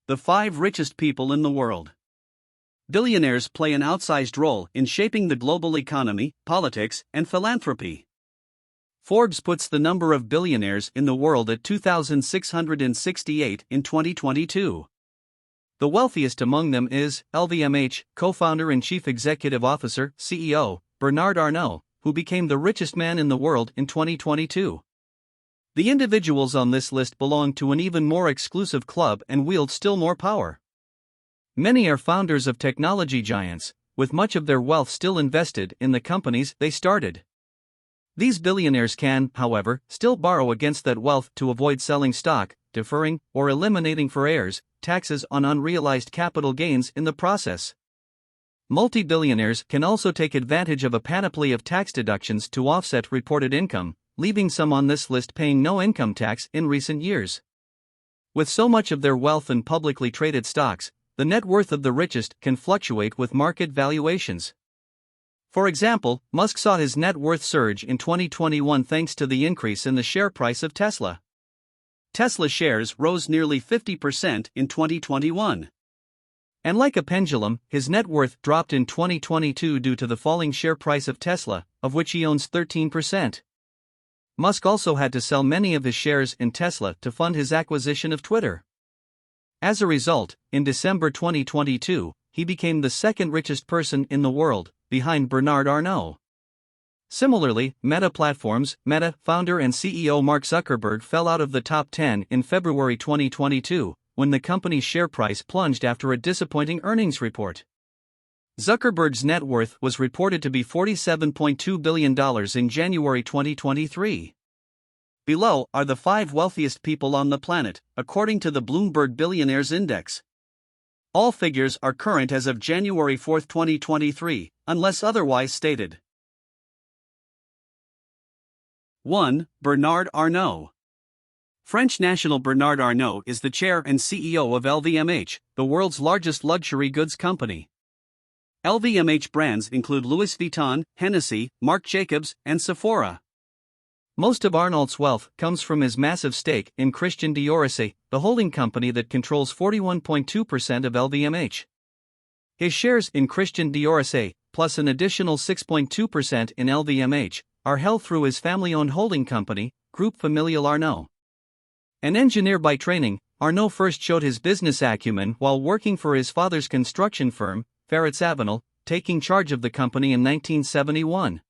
The 5 richest people in the world. Billionaires play an outsized role in shaping the global economy, politics, and philanthropy. Forbes puts the number of billionaires in the world at 2,668 in 2022. The wealthiest among them is LVMH co-founder and chief executive officer (CEO) Bernard Arnault, who became the richest man in the world in 2022. The individuals on this list belong to an even more exclusive club and wield still more power. Many are founders of technology giants, with much of their wealth still invested in the companies they started. These billionaires can, however, still borrow against that wealth to avoid selling stock, deferring, or eliminating for heirs taxes on unrealized capital gains in the process. Multi-billionaires can also take advantage of a panoply of tax deductions to offset reported income, leaving some on this list paying no income tax in recent years. With so much of their wealth in publicly traded stocks, the net worth of the richest can fluctuate with market valuations. For example, Musk saw his net worth surge in 2021 thanks to the increase in the share price of Tesla. Tesla shares rose nearly 50% in 2021. And like a pendulum, his net worth dropped in 2022 due to the falling share price of Tesla, of which he owns 13%. Musk also had to sell many of his shares in Tesla to fund his acquisition of Twitter. As a result, in December 2022, he became the second richest person in the world, behind Bernard Arnault. Similarly, Meta Platforms, Meta founder and CEO Mark Zuckerberg fell out of the top 10 in February 2022, when the company's share price plunged after a disappointing earnings report. Zuckerberg's net worth was reported to be $47.2 billion in January 2023. Below are the 5 wealthiest people on the planet, according to the Bloomberg Billionaires Index. All figures are current as of January 4, 2023, unless otherwise stated. 1. Bernard Arnault. French national Bernard Arnault is the chair and CEO of LVMH, the world's largest luxury goods company. LVMH brands include Louis Vuitton, Hennessy, Marc Jacobs, and Sephora. Most of Arnault's wealth comes from his massive stake in Christian Dior, the holding company that controls 41.2% of LVMH. His shares in Christian Dior, plus an additional 6.2% in LVMH, are held through his family-owned holding company, Groupe Familial Arnault. An engineer by training, Arnault first showed his business acumen while working for his father's construction firm, Farrell, taking charge of the company in 1971.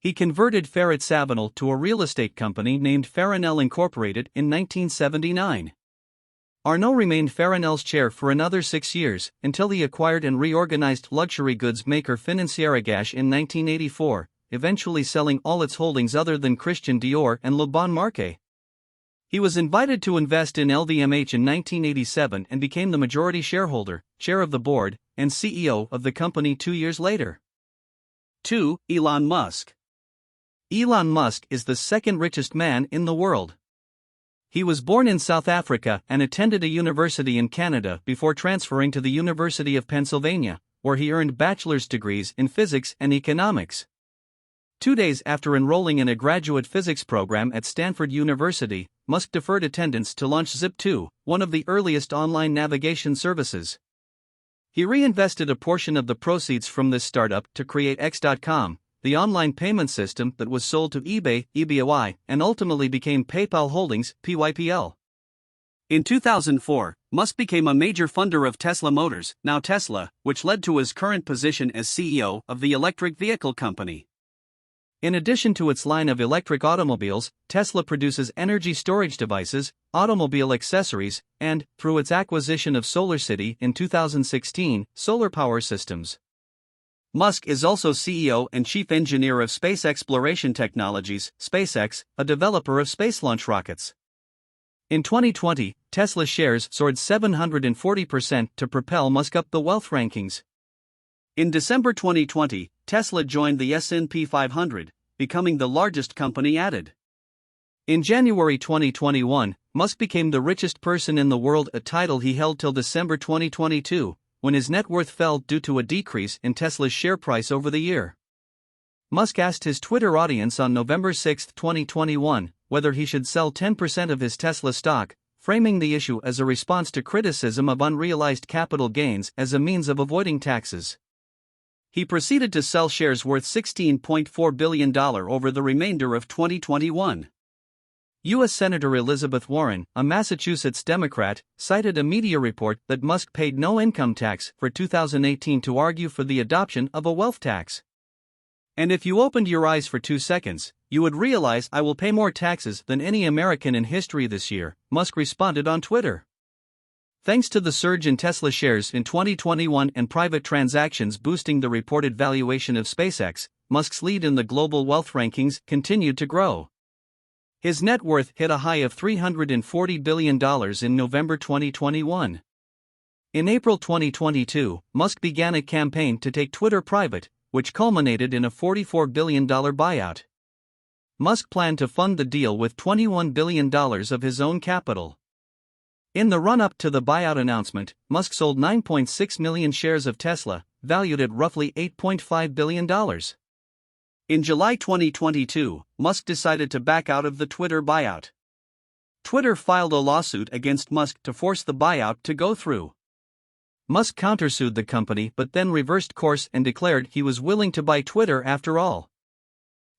He converted Farrell to a real estate company named Farrell Incorporated in 1979. Arnault remained Farrell's chair for another 6 years, until he acquired and reorganized luxury goods maker Financière Gage in 1984, eventually selling all its holdings other than Christian Dior and Le Bon Marché. He was invited to invest in LVMH in 1987 and became the majority shareholder, chair of the board, and CEO of the company 2 years later. 2. Elon Musk. Elon Musk is the second richest man in the world. He was born in South Africa and attended a university in Canada before transferring to the University of Pennsylvania, where he earned bachelor's degrees in physics and economics. 2 days after enrolling in a graduate physics program at Stanford University, Musk deferred attendance to launch Zip2, one of the earliest online navigation services. He reinvested a portion of the proceeds from this startup to create X.com, the online payment system that was sold to eBay, EBOI, and ultimately became PayPal Holdings, PYPL. In 2004, Musk became a major funder of Tesla Motors, now Tesla, which led to his current position as CEO of the electric vehicle company. In addition to its line of electric automobiles, Tesla produces energy storage devices, automobile accessories, and, through its acquisition of SolarCity in 2016, solar power systems. Musk is also CEO and chief engineer of Space Exploration Technologies, SpaceX, a developer of space launch rockets. In 2020, Tesla shares soared 740% to propel Musk up the wealth rankings. In December 2020, Tesla joined the S&P 500, becoming the largest company added. In January 2021, Musk became the richest person in the world, a title he held till December 2022, when his net worth fell due to a decrease in Tesla's share price over the year. Musk asked his Twitter audience on November 6, 2021, whether he should sell 10% of his Tesla stock, framing the issue as a response to criticism of unrealized capital gains as a means of avoiding taxes. He proceeded to sell shares worth $16.4 billion over the remainder of 2021. U.S. Senator Elizabeth Warren, a Massachusetts Democrat, cited a media report that Musk paid no income tax for 2018 to argue for the adoption of a wealth tax. "And if you opened your eyes for 2 seconds, you would realize I will pay more taxes than any American in history this year," Musk responded on Twitter. Thanks to the surge in Tesla shares in 2021 and private transactions boosting the reported valuation of SpaceX, Musk's lead in the global wealth rankings continued to grow. His net worth hit a high of $340 billion in November 2021. In April 2022, Musk began a campaign to take Twitter private, which culminated in a $44 billion buyout. Musk planned to fund the deal with $21 billion of his own capital. In the run-up to the buyout announcement, Musk sold 9.6 million shares of Tesla, valued at roughly $8.5 billion. In July 2022, Musk decided to back out of the Twitter buyout. Twitter filed a lawsuit against Musk to force the buyout to go through. Musk countersued the company but then reversed course and declared he was willing to buy Twitter after all.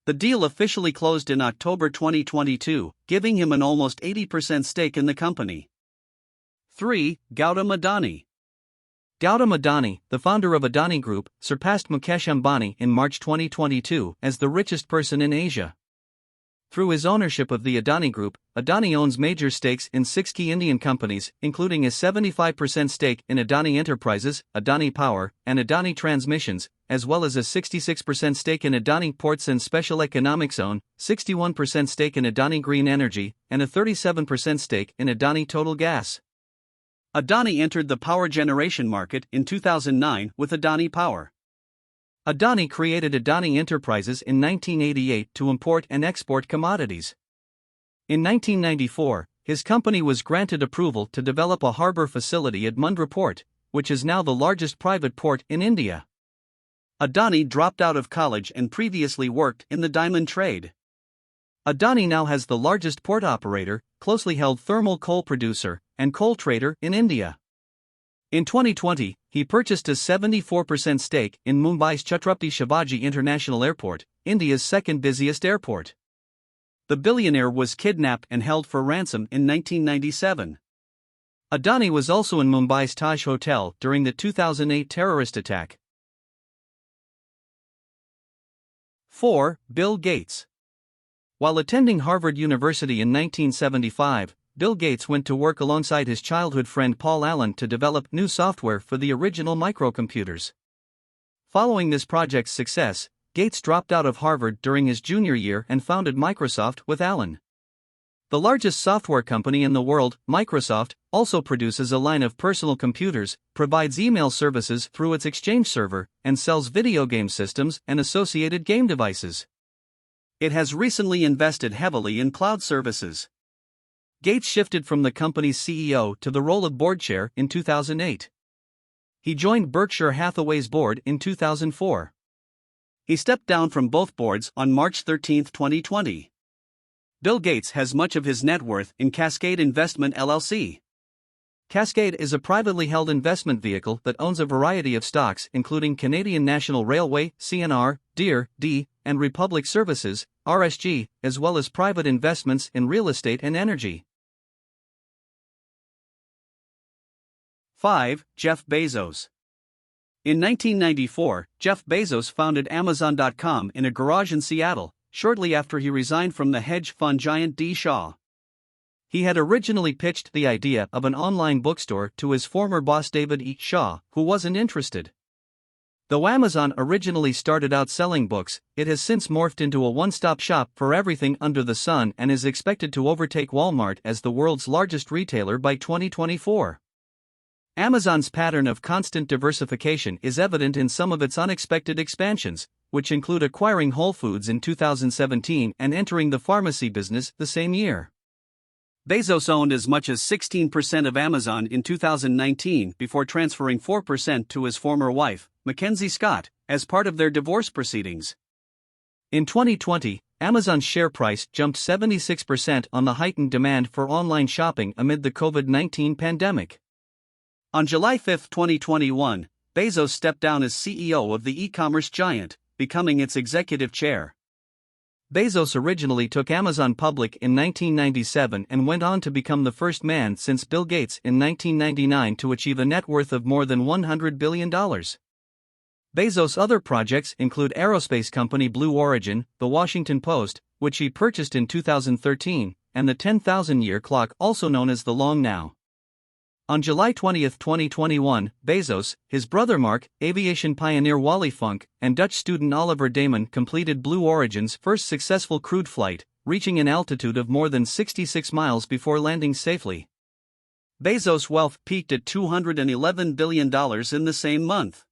The deal officially closed in October 2022, giving him an almost 80% stake in the company. 3. Gautam Adani. Gautam Adani, the founder of Adani Group, surpassed Mukesh Ambani in March 2022 as the richest person in Asia. Through his ownership of the Adani Group, Adani owns major stakes in 6 key Indian companies, including a 75% stake in Adani Enterprises, Adani Power, and Adani Transmissions, as well as a 66% stake in Adani Ports and Special Economic Zone, 61% stake in Adani Green Energy, and a 37% stake in Adani Total Gas. Adani entered the power generation market in 2009 with Adani Power. Adani created Adani Enterprises in 1988 to import and export commodities. In 1994, his company was granted approval to develop a harbor facility at Mundra Port, which is now the largest private port in India. Adani dropped out of college and previously worked in the diamond trade. Adani now has the largest port operator, closely held thermal coal producer, and coal trader in India. In 2020, he purchased a 74% stake in Mumbai's Chhatrapati Shivaji International Airport, India's second busiest airport. The billionaire was kidnapped and held for ransom in 1997. Adani was also in Mumbai's Taj Hotel during the 2008 terrorist attack. 4. Bill Gates. While attending Harvard University in 1975, Bill Gates went to work alongside his childhood friend Paul Allen to develop new software for the original microcomputers. Following this project's success, Gates dropped out of Harvard during his junior year and founded Microsoft with Allen. The largest software company in the world, Microsoft, also produces a line of personal computers, provides email services through its Exchange server, and sells video game systems and associated game devices. It has recently invested heavily in cloud services. Gates shifted from the company's CEO to the role of board chair in 2008. He joined Berkshire Hathaway's board in 2004. He stepped down from both boards on March 13, 2020. Bill Gates has much of his net worth in Cascade Investment LLC. Cascade is a privately held investment vehicle that owns a variety of stocks including Canadian National Railway, CNR, Deere, D, and Republic Services, RSG, as well as private investments in real estate and energy. 5. Jeff Bezos. In 1994, Jeff Bezos founded Amazon.com in a garage in Seattle, shortly after he resigned from the hedge fund giant D. Shaw. He had originally pitched the idea of an online bookstore to his former boss David E. Shaw, who wasn't interested. Though Amazon originally started out selling books, it has since morphed into a one-stop shop for everything under the sun and is expected to overtake Walmart as the world's largest retailer by 2024. Amazon's pattern of constant diversification is evident in some of its unexpected expansions, which include acquiring Whole Foods in 2017 and entering the pharmacy business the same year. Bezos owned as much as 16% of Amazon in 2019 before transferring 4% to his former wife, Mackenzie Scott, as part of their divorce proceedings. In 2020, Amazon's share price jumped 76% on the heightened demand for online shopping amid the COVID-19 pandemic. On July 5, 2021, Bezos stepped down as CEO of the e-commerce giant, becoming its executive chair. Bezos originally took Amazon public in 1997 and went on to become the first man since Bill Gates in 1999 to achieve a net worth of more than $100 billion. Bezos' other projects include aerospace company Blue Origin, The Washington Post, which he purchased in 2013, and the 10,000-year clock, also known as the Long Now. On July 20, 2021, Bezos, his brother Mark, aviation pioneer Wally Funk, and Dutch student Oliver Damon completed Blue Origin's first successful crewed flight, reaching an altitude of more than 66 miles before landing safely. Bezos' wealth peaked at $211 billion in the same month.